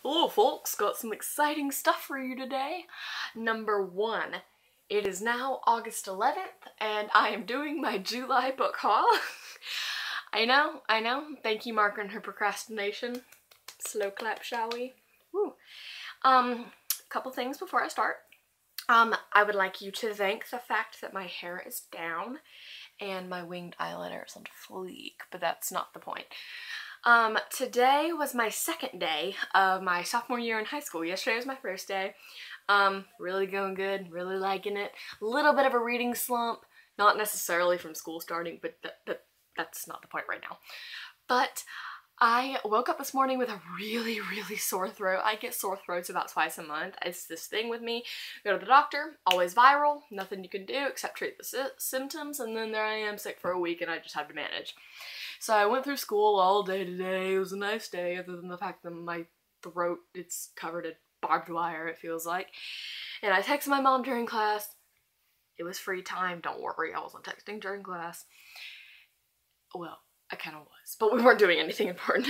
Hello folks, got some exciting stuff for you today. Number one, it is now August 11th and I am doing my July book haul. I know, thank you Margaret and her procrastination. Slow clap, shall we? Woo. Couple things before I start. I would like you to thank the fact that my hair is down and my winged eyeliner is on fleek, but that's not the point. Today was my second day of my sophomore year in high school. Yesterday was my first day. Really going good, really liking it. A little bit of a reading slump, not necessarily from school starting, but that's not the point right now. But I woke up this morning with a really sore throat. I get sore throats about twice a month. It's this thing with me. Go to the doctor, always viral, nothing you can do except treat the symptoms, and then there I am sick for a week and I just have to manage. So I went through school all day today. It was a nice day other than the fact that my throat, it's covered in barbed wire, it feels like. And I texted my mom during class. It was free time, don't worry, I wasn't texting during class. Well, I kind of was, but we weren't doing anything important.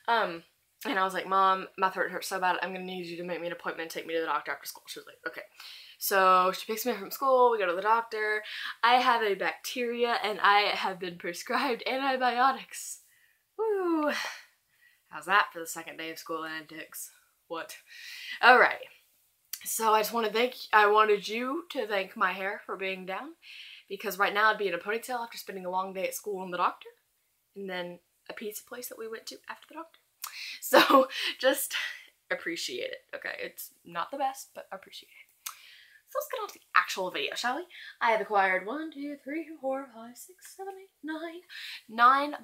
And I was like, Mom, my throat hurts so bad, I'm gonna need you to make me an appointment and take me to the doctor after school. She was like, okay. So she picks me up from school, we go to the doctor. I have a bacteria and I have been prescribed antibiotics. Woo! How's that for the second day of school antics? What? Alright. So I wanted you to thank my hair for being down, because right now I'd be in a ponytail after spending a long day at school and the doctor, and then a pizza place that we went to after the doctor. So just appreciate it, okay? It's not the best, but appreciate it. So let's get on to the actual video, shall we? I have acquired 9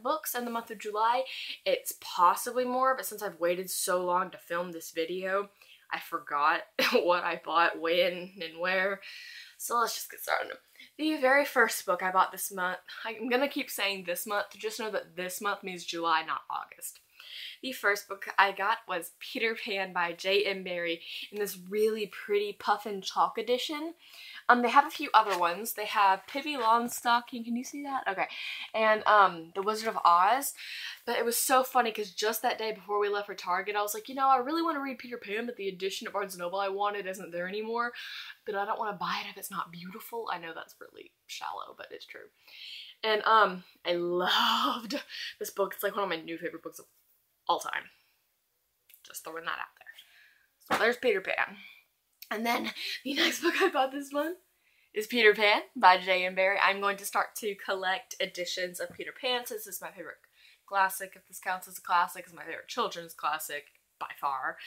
books in the month of July. It's possibly more, but since I've waited so long to film this video, I forgot what I bought, when, and where. So let's just get started. The very first book I bought this month, I'm gonna keep saying this month, just know that this month means July, not August. The first book I got was Peter Pan by J.M. Barrie in this really pretty Puffin Chalk edition. They have a few other ones. They have Pippi Longstocking, can you see that? Okay. And The Wizard of Oz. But it was so funny because just that day before we left for Target, I was like, you know, I really want to read Peter Pan, but the edition at Barnes & Noble I wanted isn't there anymore. But I don't want to buy it if it's not beautiful. I know that's really shallow, but it's true. And I loved this book. It's like one of my new favorite books of all time. Just throwing that out there. So there's Peter Pan. And then the next book I bought this month is Peter Pan by J.M. Barrie. I'm going to start to collect editions of Peter Pan since this is my favorite classic. If this counts as a classic, it's my favorite children's classic by far.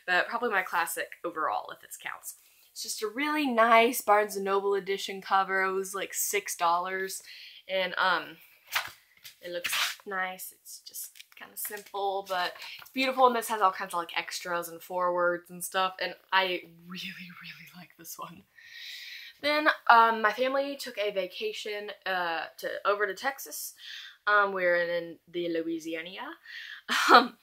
But probably my classic overall if this counts. It's just a really nice Barnes & Noble edition cover. It was like $6. And it looks nice. It's just kind of simple, but it's beautiful, and this has all kinds of like extras and forewords and stuff, and I really like this one. Then my family took a vacation over to Texas. We're in the Louisiana. That's not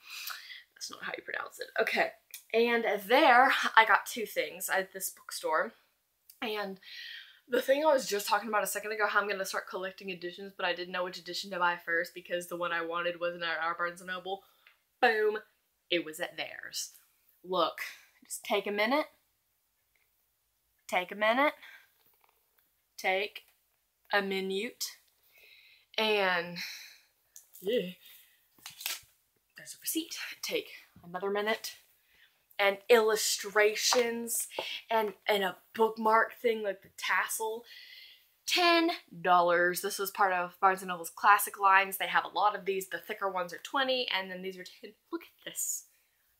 how you pronounce it. Okay, and there I got two things at this bookstore, and the thing I was just talking about a second ago, how I'm going to start collecting editions, but I didn't know which edition to buy first because the one I wanted wasn't at our Barnes & Noble. Boom. It was at theirs. Look, just take a minute. Take a minute. Take a minute. And, yeah. There's a receipt. Take another minute. And illustrations, and a bookmark thing like the tassel. $10. This was part of Barnes & Noble's classic lines. They have a lot of these. The thicker ones are $20, and then these are $10. Look at this.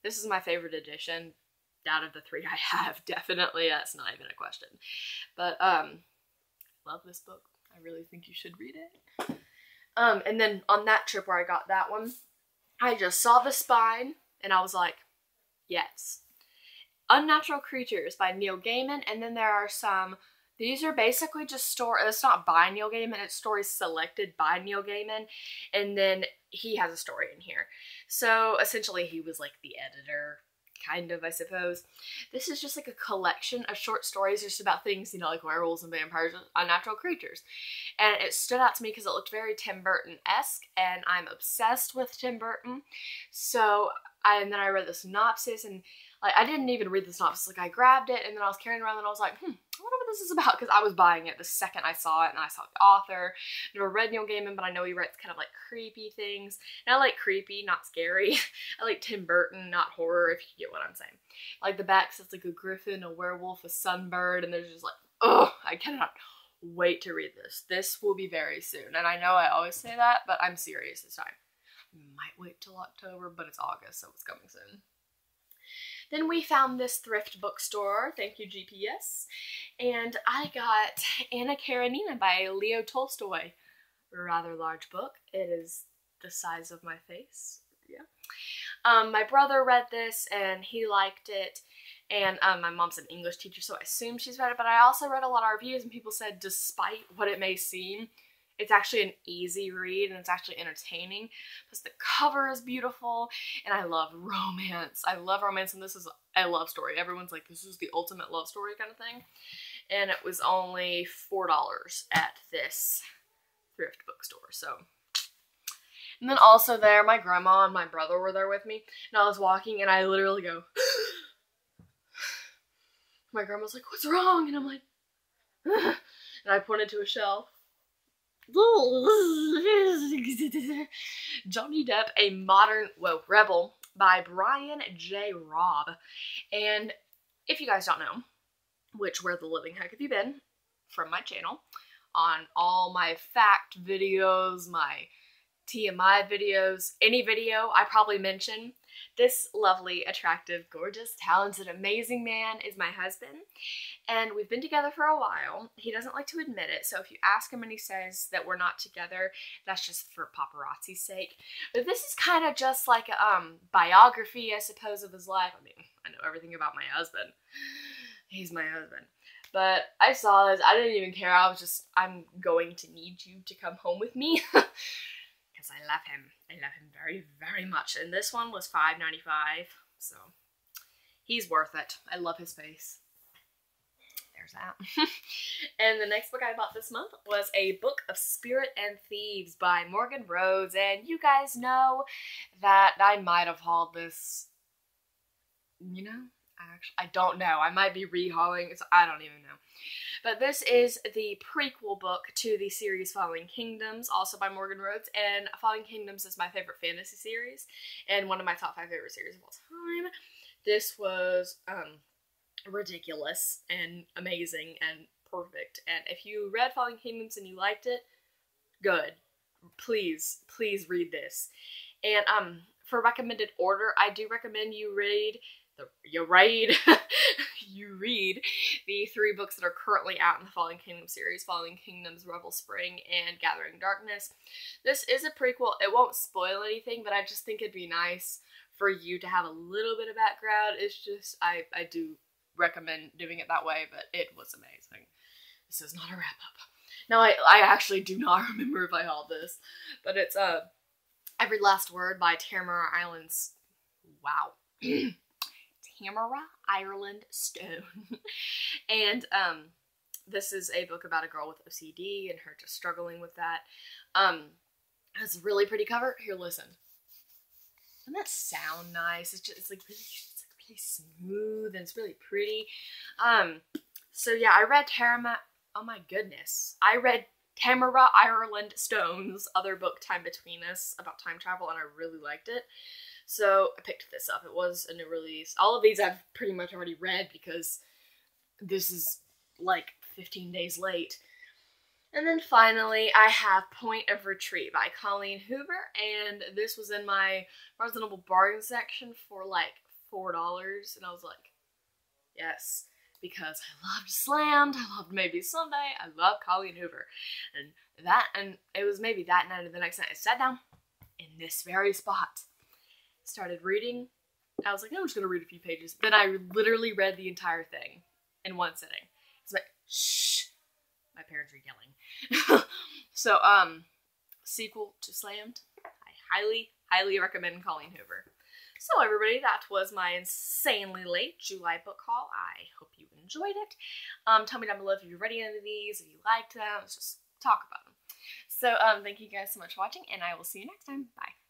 This is my favorite edition out of the three I have. Definitely, that's not even a question. But, love this book. I really think you should read it. And then on that trip where I got that one, I just saw the spine, and I was like, yes. Unnatural Creatures by Neil Gaiman, and then there are some, these are basically just stories, it's not by Neil Gaiman, it's stories selected by Neil Gaiman, and then he has a story in here. So essentially he was like the editor, kind of, I suppose. This is just like a collection of short stories just about things, you know, like werewolves and vampires and unnatural creatures. And it stood out to me because it looked very Tim Burton-esque, and I'm obsessed with Tim Burton. So and then I read the synopsis, and like I didn't even read the synopsis. Like I grabbed it and then I was carrying it around and I was like, I wonder what this is about, because I was buying it the second I saw it, and I saw the author. Never read Neil Gaiman, but I know he writes kind of like creepy things, and I like creepy, not scary. I like Tim Burton, not horror, if you get what I'm saying. Like the back says like a griffin, a werewolf, a sunbird, and there's just like, oh, I cannot wait to read this. This will be very soon, and I know I always say that, but I'm serious this time. Might wait till October, but it's August, so it's coming soon. Then we found this thrift bookstore, thank you GPS, and I got Anna Karenina by Leo Tolstoy. A rather large book. It is the size of my face, yeah. My brother read this and he liked it, and my mom's an English teacher, so I assume she's read it, but I also read a lot of reviews and people said despite what it may seem, it's actually an easy read and it's actually entertaining. Plus the cover is beautiful, and I love romance. I love romance, and this is a love story. Everyone's like, this is the ultimate love story kind of thing. And it was only $4 at this thrift bookstore, so. And then also there, my grandma and my brother were there with me, and I was walking and I literally go, my grandma's like, what's wrong? And I'm like, and I pointed to a shelf. Johnny Depp, A Modern Rebel by Brian J. Robb. And if you guys don't know, which where the living heck have you been from my channel, on all my fact videos, my TMI videos, any video I probably mention, this lovely, attractive, gorgeous, talented, amazing man is my husband, and we've been together for a while. He doesn't like to admit it, so if you ask him and he says that we're not together, that's just for paparazzi's sake. But this is kind of just like a biography, I suppose, of his life. I mean, I know everything about my husband. He's my husband. But I saw this, I didn't even care. I was just, I'm going to need you to come home with me. Because I love him. I love him very, very much. And this one was $5.95, so he's worth it. I love his face. There's that. And the next book I bought this month was A Book of Spirit and Thieves by Morgan Rhodes. And you guys know that I might have hauled this, you know? I don't know. I might be re-hauling. I don't even know. But this is the prequel book to the series Fallen Kingdoms, also by Morgan Rhodes. And Fallen Kingdoms is my favorite fantasy series and one of my top 5 favorite series of all time. This was ridiculous and amazing and perfect. And if you read Fallen Kingdoms and you liked it, good. Please, please read this. And for recommended order, I do recommend you read you read the 3 books that are currently out in the Fallen Kingdoms series: Fallen Kingdoms, Revel Spring, and Gathering Darkness. This is a prequel. It won't spoil anything, but I just think it'd be nice for you to have a little bit of background. It's just, I do recommend doing it that way, but it was amazing. This is not a wrap-up. Now, I actually do not remember if I hauled this, but it's Every Last Word by Tamara Ireland's, wow. Tamara Ireland Stone. And this is a book about a girl with OCD and her just struggling with that. It has a really pretty cover. Here, listen. Doesn't that sound nice? It's like really smooth and it's really pretty. So yeah, I read oh my goodness. I read Tamara Ireland Stone's other book, Time Between Us, about time travel, and I really liked it. So I picked this up. It was a new release. All of these I've pretty much already read because this is like 15 days late. And then finally, I have Point of Retreat by Colleen Hoover, and this was in my Barnes & Noble bargain section for like $4, and I was like, yes, because I loved Slammed, I loved Maybe Someday, I love Colleen Hoover. And it was maybe that night or the next night I sat down in this very spot, started reading. I was like, I'm just gonna read a few pages. Then I literally read the entire thing in one sitting. It's like, shh, my parents are yelling. So, sequel to Slammed. I highly, highly recommend Colleen Hoover. So everybody, that was my insanely late July book haul. I hope you enjoyed it. Tell me down below if you've read any of these, if you liked them. Let's just talk about them. So, thank you guys so much for watching, and I will see you next time. Bye.